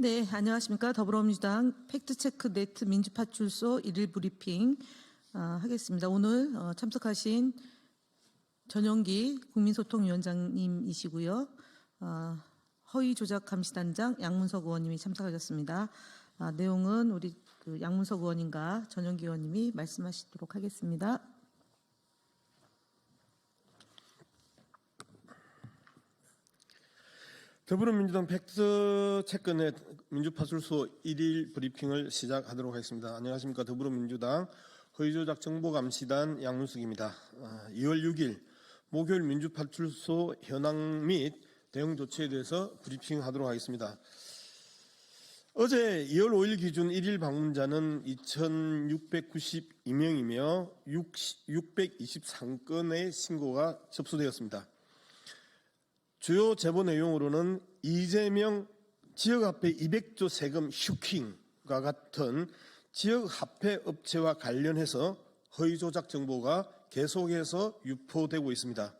네, 안녕하십니까. 더불어민주당 팩트체크 네트 민주파출소 일일 브리핑 하겠습니다. 오늘 참석하신 전용기 국민소통위원장님이시고요. 허위조작감시단장 양문석 의원님이 참석하셨습니다. 내용은 우리 양문석 의원님과 전용기 의원님이 말씀하시도록 하겠습니다. 더불어민주당 팩트체크넷 민주파출소 1일 브리핑을 시작하도록 하겠습니다. 안녕하십니까. 더불어민주당 허위조작 정보감시단 양문석입니다. 2월 6일 목요일 민주파출소 현황 및 대응 조치에 대해서 브리핑하도록 하겠습니다. 어제 2월 5일 기준 1일 방문자는 2,692명이며 623건의 신고가 접수되었습니다. 주요 제보 내용으로는 이재명 지역화폐 200조 세금 슈킹과 같은 지역화폐 업체와 관련해서 허위조작 정보가 계속해서 유포되고 있습니다.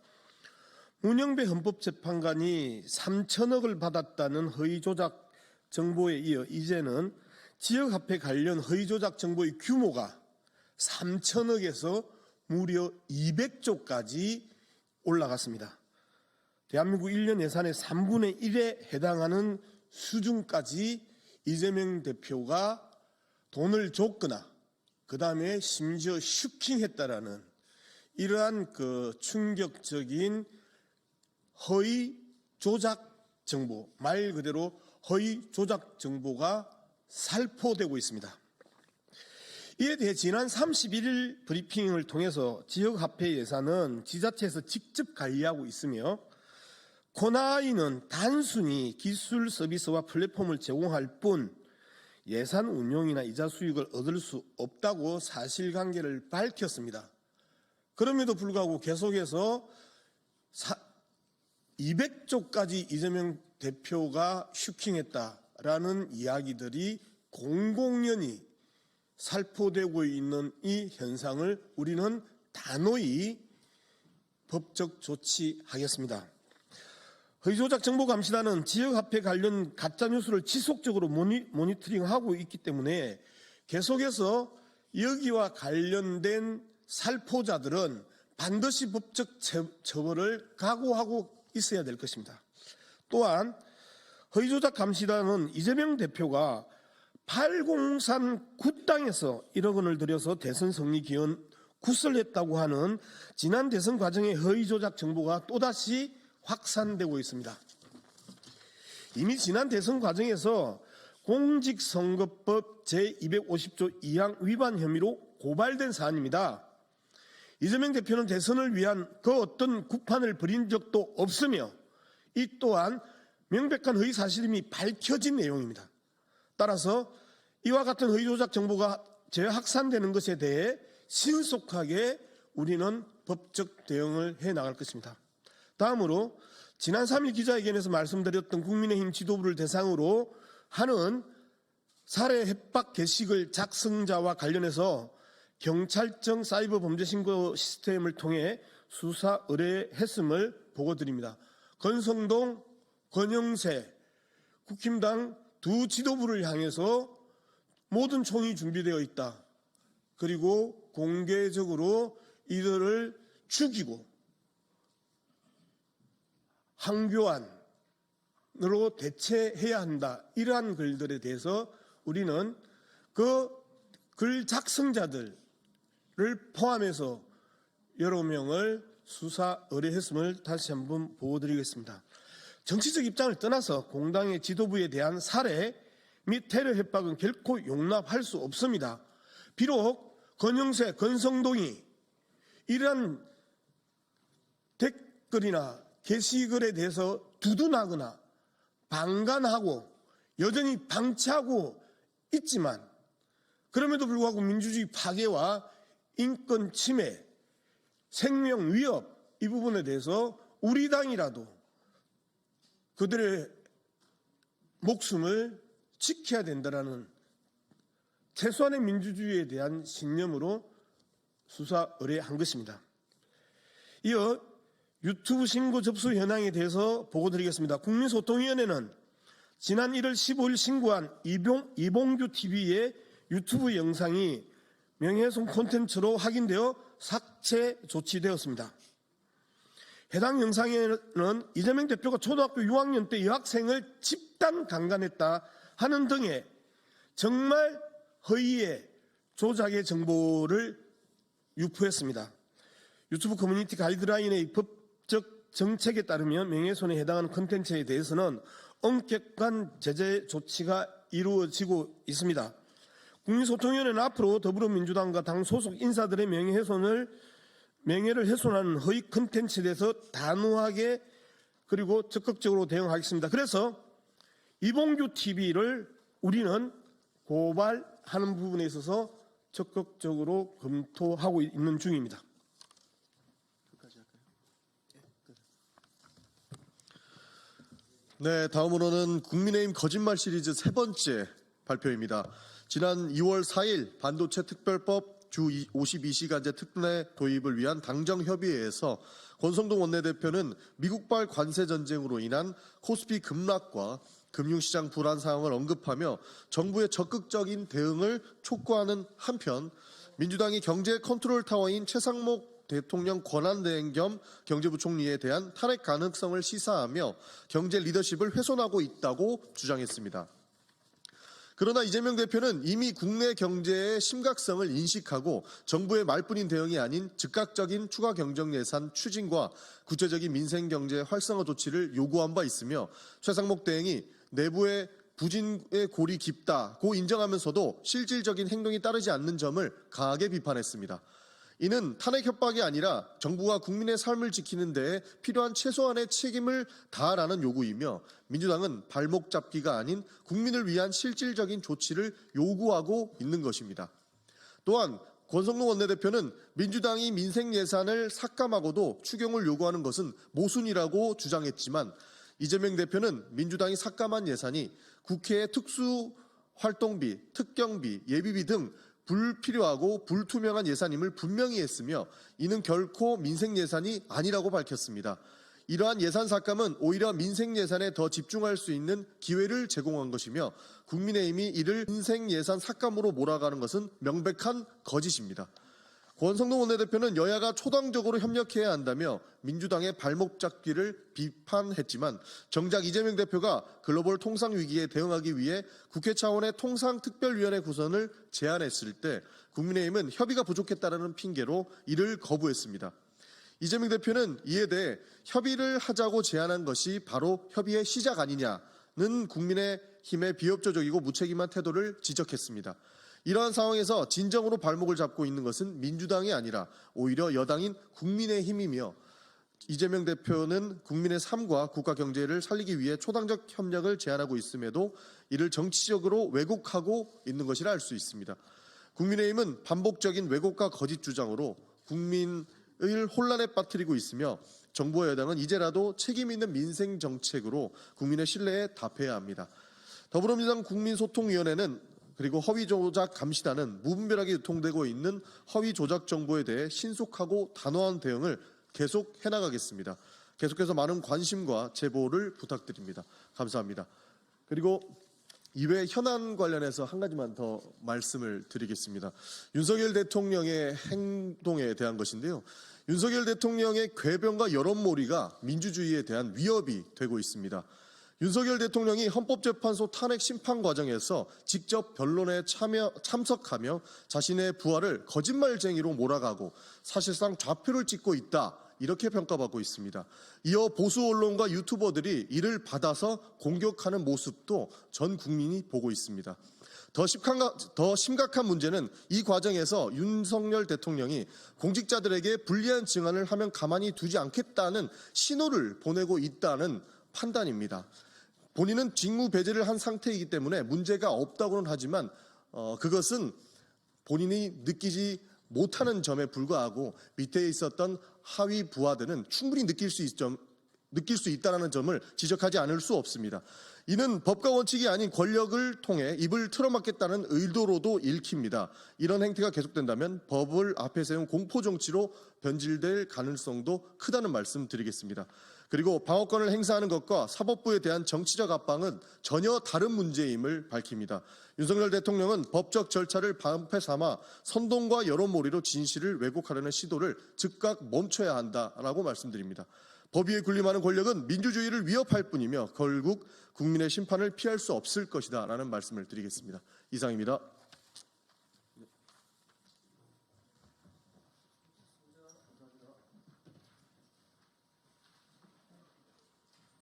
문영배 헌법재판관이 3천억을 받았다는 허위조작 정보에 이어 이제는 지역화폐 관련 허위조작 정보의 규모가 3천억에서 무려 200조까지 올라갔습니다. 대한민국 1년 예산의 3분의 1에 해당하는 수준까지 이재명 대표가 돈을 줬거나 그 다음에 심지어 슈킹했다라는 이러한 충격적인 허위 조작 정보, 말 그대로 허위 조작 정보가 살포되고 있습니다. 이에 대해 지난 31일 브리핑을 통해서 지역화폐 예산은 지자체에서 직접 관리하고 있으며 코나이는 단순히 기술 서비스와 플랫폼을 제공할 뿐 예산 운용이나 이자 수익을 얻을 수 없다고 사실관계를 밝혔습니다. 그럼에도 불구하고 계속해서 200조까지 이재명 대표가 슈킹했다라는 이야기들이 공공연히 살포되고 있는 이 현상을 우리는 단호히 법적 조치하겠습니다. 허위조작 정보감시단은 지역화폐 관련 가짜뉴스를 지속적으로 모니터링하고 있기 때문에 계속해서 여기와 관련된 살포자들은 반드시 법적 처벌을 각오하고 있어야 될 것입니다. 또한 허위조작 감시단은 이재명 대표가 803 구땅에서 1억 원을 들여서 대선 승리 기원 구설했다고 하는 지난 대선 과정의 허위조작 정보가 또다시 확산되고 있습니다. 이미 지난 대선 과정에서 공직선거법 제250조 2항 위반 혐의로 고발된 사안입니다. 이재명 대표는 대선을 위한 그 어떤 구판을 벌인 적도 없으며 이 또한 명백한 허위 사실임이 밝혀진 내용입니다. 따라서 이와 같은 허위조작 정보가 재확산되는 것에 대해 신속하게 우리는 법적 대응을 해나갈 것입니다. 다음으로 지난 3일 기자회견에서 말씀드렸던 국민의힘 지도부를 대상으로 하는 살해 협박 게시글 작성자와 관련해서 경찰청 사이버 범죄 신고 시스템을 통해 수사 의뢰했음을 보고드립니다. 권성동, 권영세, 국힘당 두 지도부를 향해서 모든 총이 준비되어 있다. 그리고 공개적으로 이들을 죽이고 항교안으로 대체해야 한다. 이러한 글들에 대해서 우리는 그 글 작성자들을 포함해서 여러 명을 수사 의뢰했음을 다시 한번 보고드리겠습니다. 정치적 입장을 떠나서 공당의 지도부에 대한 살해 및 테러 협박은 결코 용납할 수 없습니다. 비록 권영세, 권성동이 이러한 댓글이나 게시글에 대해서 두둔하거나 방관하고 여전히 방치하고 있지만 그럼에도 불구하고 민주주의 파괴와 인권 침해, 생명 위협 이 부분에 대해서 우리 당이라도 그들의 목숨을 지켜야 된다는 최소한의 민주주의에 대한 신념으로 수사 의뢰한 것입니다. 이어 유튜브 신고 접수 현황에 대해서 보고드리겠습니다. 국민소통위원회는 지난 1월 15일 신고한 이봉규 TV의 유튜브 영상이 명예훼손 콘텐츠로 확인되어 삭제 조치되었습니다. 해당 영상에는 이재명 대표가 초등학교 6학년 때 여학생을 집단 강간했다 하는 등의 정말 허위의 조작의 정보를 유포했습니다. 유튜브 커뮤니티 가이드라인의 법적 정책에 따르면 명예훼손에 해당하는 콘텐츠에 대해서는 엄격한 제재 조치가 이루어지고 있습니다. 국민소통위원회는 앞으로 더불어민주당과 당 소속 인사들의 명예를 훼손하는 허위 콘텐츠에 대해서 단호하게 그리고 적극적으로 대응하겠습니다. 그래서 이봉규 TV를 우리는 고발하는 부분에 있어서 적극적으로 검토하고 있는 중입니다. 네, 다음으로는 국민의힘 거짓말 시리즈 세 번째 발표입니다. 지난 2월 4일 반도체 특별법 주 52시간제 특례 도입을 위한 당정협의회에서 권성동 원내대표는 미국발 관세 전쟁으로 인한 코스피 급락과 금융시장 불안 상황을 언급하며 정부의 적극적인 대응을 촉구하는 한편 민주당이 경제 컨트롤 타워인 최상목 대통령 권한대행 겸 경제부총리에 대한 탄핵 가능성을 시사하며 경제 리더십을 훼손하고 있다고 주장했습니다. 그러나 이재명 대표는 이미 국내 경제의 심각성을 인식하고 정부의 말뿐인 대응이 아닌 즉각적인 추가 경정 예산 추진과 구체적인 민생 경제 활성화 조치를 요구한 바 있으며 최상목 대행이 내부의 부진의 골이 깊다고 인정하면서도 실질적인 행동이 따르지 않는 점을 강하게 비판했습니다. 이는 탄핵 협박이 아니라 정부가 국민의 삶을 지키는 데에 필요한 최소한의 책임을 다하라는 요구이며 민주당은 발목 잡기가 아닌 국민을 위한 실질적인 조치를 요구하고 있는 것입니다. 또한 권성동 원내대표는 민주당이 민생 예산을 삭감하고도 추경을 요구하는 것은 모순이라고 주장했지만 이재명 대표는 민주당이 삭감한 예산이 국회의 특수활동비, 특경비, 예비비 등 불필요하고 불투명한 예산임을 분명히 했으며 이는 결코 민생 예산이 아니라고 밝혔습니다. 이러한 예산 삭감은 오히려 민생 예산에 더 집중할 수 있는 기회를 제공한 것이며 국민의힘이 이를 민생 예산 삭감으로 몰아가는 것은 명백한 거짓입니다. 권성동 원내대표는 여야가 초당적으로 협력해야 한다며 민주당의 발목 잡기를 비판했지만 정작 이재명 대표가 글로벌 통상 위기에 대응하기 위해 국회 차원의 통상특별위원회 구성을 제안했을 때 국민의힘은 협의가 부족했다는 핑계로 이를 거부했습니다. 이재명 대표는 이에 대해 협의를 하자고 제안한 것이 바로 협의의 시작 아니냐는 국민의힘의 비협조적이고 무책임한 태도를 지적했습니다. 이러한 상황에서 진정으로 발목을 잡고 있는 것은 민주당이 아니라 오히려 여당인 국민의힘이며 이재명 대표는 국민의 삶과 국가 경제를 살리기 위해 초당적 협력을 제안하고 있음에도 이를 정치적으로 왜곡하고 있는 것이라 할 수 있습니다. 국민의힘은 반복적인 왜곡과 거짓 주장으로 국민을 혼란에 빠뜨리고 있으며 정부와 여당은 이제라도 책임 있는 민생 정책으로 국민의 신뢰에 답해야 합니다. 더불어민주당 국민소통위원회는 그리고 허위조작 감시단은 무분별하게 유통되고 있는 허위조작 정보에 대해 신속하고 단호한 대응을 계속 해나가겠습니다. 계속해서 많은 관심과 제보를 부탁드립니다. 감사합니다. 그리고 이외 현안 관련해서 한 가지만 더 말씀을 드리겠습니다. 윤석열 대통령의 행동에 대한 것인데요. 윤석열 대통령의 궤변과 여론몰이가 민주주의에 대한 위협이 되고 있습니다. 윤석열 대통령이 헌법재판소 탄핵 심판 과정에서 직접 변론에 참석하며 자신의 부하를 거짓말쟁이로 몰아가고 사실상 좌표를 찍고 있다. 이렇게 평가받고 있습니다. 이어 보수 언론과 유튜버들이 이를 받아서 공격하는 모습도 전 국민이 보고 있습니다. 더 심각한 문제는 이 과정에서 윤석열 대통령이 공직자들에게 불리한 증언을 하면 가만히 두지 않겠다는 신호를 보내고 있다는 판단입니다. 본인은 직무 배제를 한 상태이기 때문에 문제가 없다고는 하지만 그것은 본인이 느끼지 못하는 점에 불과하고 밑에 있었던 하위 부하들은 충분히 느낄 수 있다는 점을 지적하지 않을 수 없습니다. 이는 법과 원칙이 아닌 권력을 통해 입을 틀어막겠다는 의도로도 읽힙니다. 이런 행태가 계속된다면 법을 앞에 세운 공포정치로 변질될 가능성도 크다는 말씀 드리겠습니다. 그리고 방어권을 행사하는 것과 사법부에 대한 정치적 압박은 전혀 다른 문제임을 밝힙니다. 윤석열 대통령은 법적 절차를 방패 삼아 선동과 여론몰이로 진실을 왜곡하려는 시도를 즉각 멈춰야 한다라고 말씀드립니다. 법 위에 군림하는 권력은 민주주의를 위협할 뿐이며 결국 국민의 심판을 피할 수 없을 것이다라는 말씀을 드리겠습니다. 이상입니다.